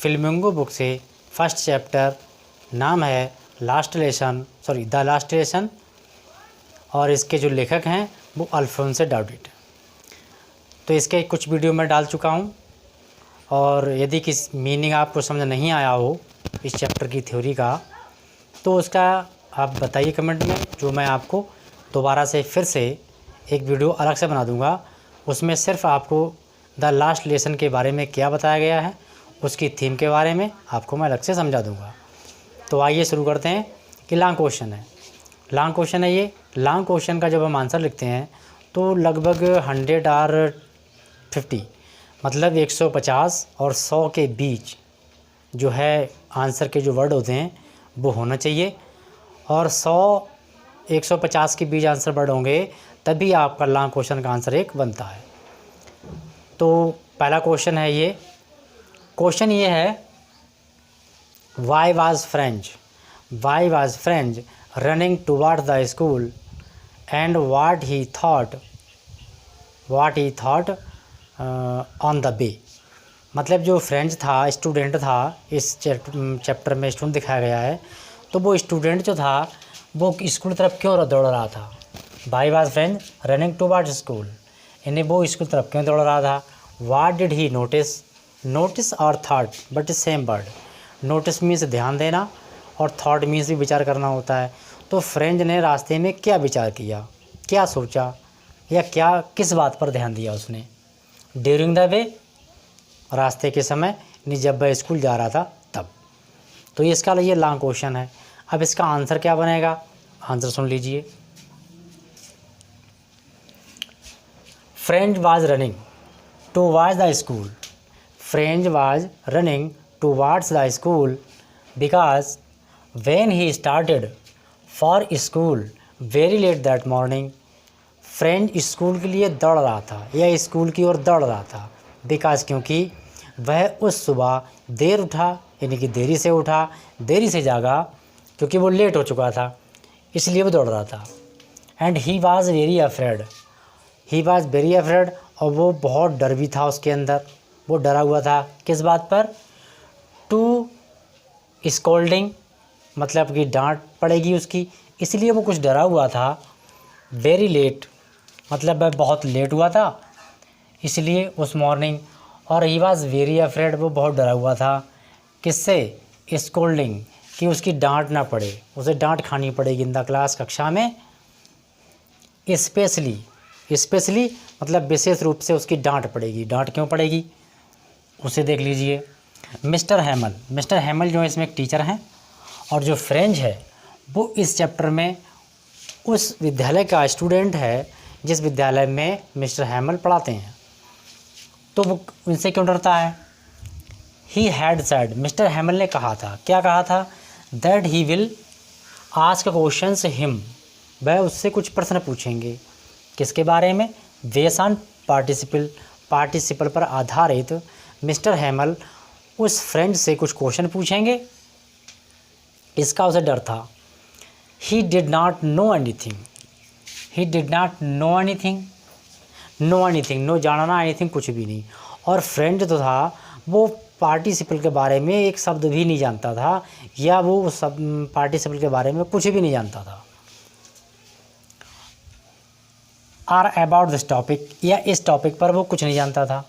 Flamingo book से first chapter, नाम है द लास्ट लेसन, और इसके जो लेखक हैं वो अल्फोंसो डाउडिट। तो इसके कुछ वीडियो मैं डाल चुका हूँ, और यदि किस मीनिंग आपको समझ नहीं आया हो इस चैप्टर की थ्योरी का, तो उसका आप बताइए कमेंट में, जो मैं आपको दोबारा से फिर से एक वीडियो अलग से बना दूंगा। उसमें सिर्फ आपको द लास्ट लेसन के बारे में क्या बताया गया है, उसकी थीम के बारे में आपको मैं अलग से समझा दूंगा। तो आइए शुरू करते हैं कि लॉन्ग क्वेश्चन है। लॉन्ग क्वेश्चन है ये। लॉन्ग क्वेश्चन का जब हम आंसर लिखते हैं तो लगभग 100 और 50, मतलब 150 और 100 के बीच जो है आंसर के जो वर्ड होते हैं वो होना चाहिए, और 150 के बीच आंसर वर्ड होंगे तभी आपका लॉन्ग क्वेश्चन का आंसर एक बनता है। तो पहला क्वेश्चन है ये। क्वेश्चन ये है, why was French running towards the school and what he thought on the way. मतलब जो फ्रेंच था, स्टूडेंट था, इस चैप्टर में स्टूडेंट दिखाया गया है, तो वो स्टूडेंट जो था वो स्कूल तरफ क्यों दौड़ रहा था। Why was French running towards school, यानी वो स्कूल तरफ क्यों दौड़ रहा था। व्हाट डिड ही नोटिस और thought but same word. Notice means ध्यान देना और थॉट मीन्स भी विचार करना होता है। तो फ्रेंच ने रास्ते में क्या विचार किया, क्या सोचा, या क्या किस बात पर ध्यान दिया उसने। ड्यूरिंग द वे, रास्ते के समय, जब वह स्कूल जा रहा था तब। तो इसका ये लॉन्ग क्वेश्चन है। अब इसका आंसर क्या बनेगा, आंसर सुन लीजिए। French was running towards the school. French was running towards the school because when he started for school very let that morning. French school के लिए दौड़ रहा था या स्कूल की ओर दौड़ रहा था, बिकॉज क्योंकि वह उस सुबह देर उठा, यानी कि देरी से उठा, देरी से जागा, क्योंकि वो लेट हो चुका था, इसलिए वो दौड़ रहा था। And he was very afraid, और वो बहुत डर भी था उसके अंदर। वो डरा हुआ था किस बात पर, टू स्कोल्डिंग, मतलब कि डांट पड़ेगी उसकी, इसलिए वो कुछ डरा हुआ था। वेरी लेट, मतलब वह बहुत लेट हुआ था इसलिए उस मॉर्निंग। और ही वॉज़ वेरी अफ्रेड, वो बहुत डरा हुआ था किससे, स्कोल्डिंग, कि उसकी डांट ना पड़े, उसे डांट खानी पड़ेगी इन द क्लास, कक्षा में। स्पेशली मतलब विशेष रूप से उसकी डांट पड़ेगी। डांट क्यों पड़ेगी उसे देख लीजिए। मिस्टर हैमल जो इसमें एक टीचर हैं, और जो फ्रेंच है वो इस चैप्टर में उस विद्यालय का स्टूडेंट है जिस विद्यालय में मिस्टर हैमल पढ़ाते हैं। तो वो उनसे क्यों डरता है। ही हैड सेड, मिस्टर हैमल ने कहा था, क्या कहा था, that he will ask questions him, वह उससे कुछ प्रश्न पूछेंगे, किसके बारे में, बेस ऑन पार्टिसिपल पर आधारित। मिस्टर हैमल उस फ्रेंड से कुछ क्वेश्चन पूछेंगे, इसका उसे डर था। He did not know anything, know जानना, एनीथिंग कुछ भी नहीं। और फ्रेंड तो था वो पार्टिसिपल के बारे में एक शब्द भी नहीं जानता था, या वो सब पार्टिसिपल के बारे में कुछ भी नहीं जानता था। आर अबाउट दिस टॉपिक, या इस टॉपिक पर वो कुछ नहीं जानता था।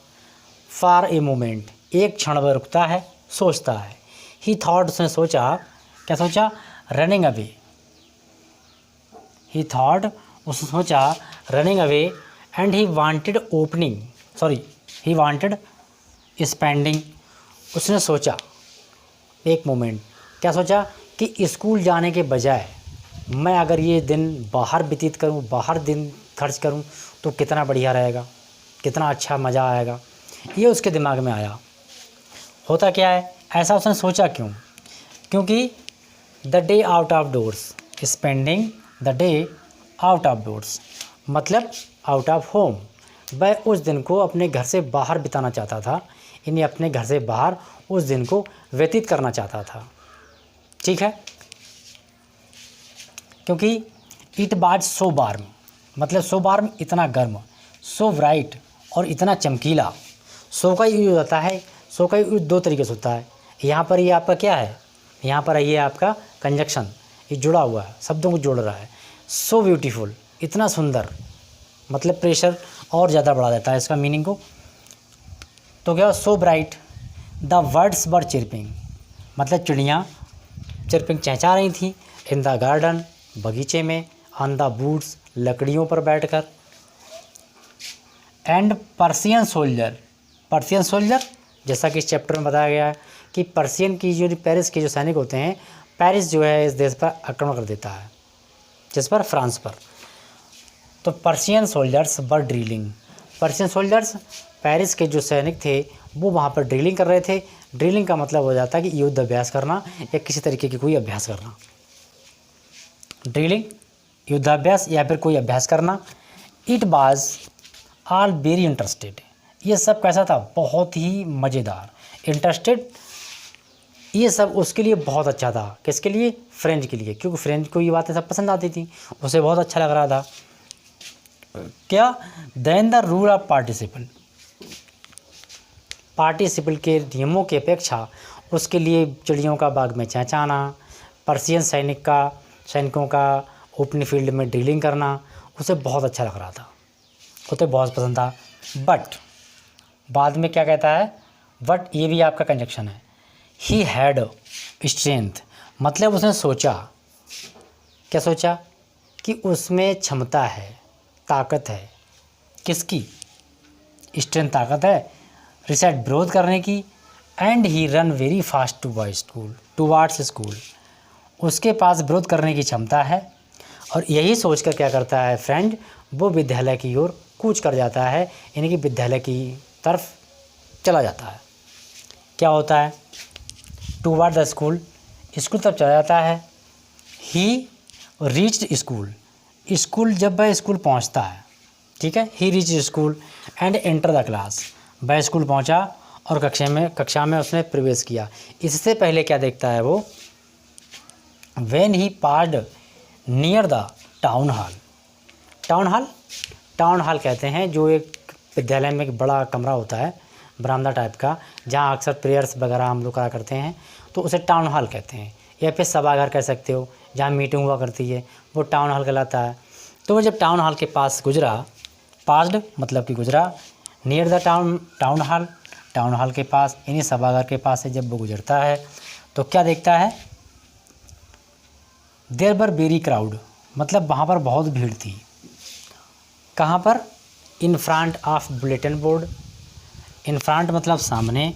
फॉर ए मोमेंट, एक क्षण वह रुकता है, सोचता है। ही थॉट, उसने सोचा, क्या सोचा, रनिंग अवे। उसने सोचा running away, and he wanted spending. उसने सोचा, एक मोमेंट, क्या सोचा, कि स्कूल जाने के बजाय मैं अगर ये दिन बाहर व्यतीत करूं, बाहर दिन खर्च करूं, तो कितना बढ़िया रहेगा, कितना अच्छा मज़ा आएगा, ये उसके दिमाग में आया। होता क्या है, ऐसा उसने सोचा क्यों, क्योंकि the day out of doors, spending the day out of doors, मतलब आउट ऑफ होम, वह उस दिन को अपने घर से बाहर बिताना चाहता था, इन्हें अपने घर से बाहर उस दिन को व्यतीत करना चाहता था। ठीक है, क्योंकि इट वाज सो वार्म, मतलब सो वार्म इतना गर्म, सो ब्राइट और इतना चमकीला। सो का यूज होता है, सो का यूज दो तरीके से होता है, यहाँ पर ये आपका क्या है, यहाँ पर ये आपका कंजक्शन, ये जुड़ा हुआ है, शब्दों को जोड़ रहा है। सो ब्यूटीफुल, इतना सुंदर, मतलब प्रेशर और ज़्यादा बढ़ा देता है इसका मीनिंग को। तो क्या, so bright the words were chirping, मतलब चिड़ियाँ चिरपिंग चहचहा रही थी। इन द गार्डन, बगीचे में। ऑन द वुड्स, लकड़ियों पर बैठकर। And Persian soldier, Persian soldier जैसा कि इस चैप्टर में बताया गया है कि पर्शियन की जो पेरिस के जो सैनिक होते हैं, पेरिस जो है इस देश पर आक्रमण कर देता है, जिस पर, फ्रांस पर। तो पर्शियन सोल्जर्स वर ड्रिलिंग, पर्शियन सोल्जर्स पेरिस के जो सैनिक थे वो वहाँ पर ड्रिलिंग कर रहे थे। ड्रिलिंग का मतलब हो जाता है कि युद्ध अभ्यास करना या किसी तरीके की कोई अभ्यास करना। ड्रिलिंग, युद्धाभ्यास या फिर कोई अभ्यास करना। It was all very interested, ये सब कैसा था, बहुत ही मज़ेदार। इंटरेस्टेड, ये सब उसके लिए बहुत अच्छा था। किसके लिए, फ्रेंच के लिए, क्योंकि फ्रेंच को ये बातें सब पसंद आती थी, उसे बहुत अच्छा लग रहा था। क्या, then the rule of participle, participle के नियमों की अपेक्षा उसके लिए चिड़ियों का बाग में चहचहाना, पर्शियन सैनिकों का ओपन फील्ड में ड्रिलिंग करना, उसे बहुत अच्छा लग रहा था, उसे बहुत पसंद था। बट बाद में क्या कहता है, बट ये भी आपका कंजक्शन है। ही हैड स्ट्रेंथ, मतलब उसने सोचा, क्या सोचा, कि उसमें क्षमता है, ताकत है। किसकी, स्ट्रेंथ, ताकत है रिसेट, विरोध करने की। And he run very fast towards school, उसके पास विरोध करने की क्षमता है। और यही सोचकर क्या करता है फ्रेंड, वो विद्यालय की ओर कूच कर जाता है, यानी कि विद्यालय की तरफ चला जाता है। क्या होता है, टूवार्ड द स्कूल, स्कूल तक चला जाता है। ही रीच्ड स्कूल, जब वह स्कूल पहुंचता है, ठीक है, ही reached school and enter the class, वह स्कूल पहुंचा और कक्षा में उसने प्रवेश किया। इससे पहले क्या देखता है वो, when he passed near the town hall कहते हैं जो एक विद्यालय में एक बड़ा कमरा होता है, बरामदा टाइप का, जहाँ अक्सर प्रेयर्स वगैरह हम लोग करा करते हैं, तो उसे टाउन हॉल कहते हैं, या फिर सभागार कह सकते हो, जहाँ मीटिंग हुआ करती है, वो टाउन हॉल कहलाता है। तो वो जब टाउन हॉल के पास गुजरा, पास्ड मतलब कि गुजरा, नियर द टाउन हॉल के पास, यानी सभागार के पास से जब वो गुजरता है तो क्या देखता है, देयर वर वेरी क्राउड, मतलब वहाँ पर बहुत भीड़ थी। कहाँ पर, in front of bulletin board, in front मतलब सामने,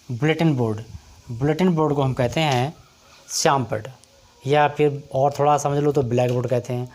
बुलेटिन बोर्ड को हम कहते हैं श्यामपट, या फिर और थोड़ा समझ लो तो ब्लैक बोर्ड कहते हैं।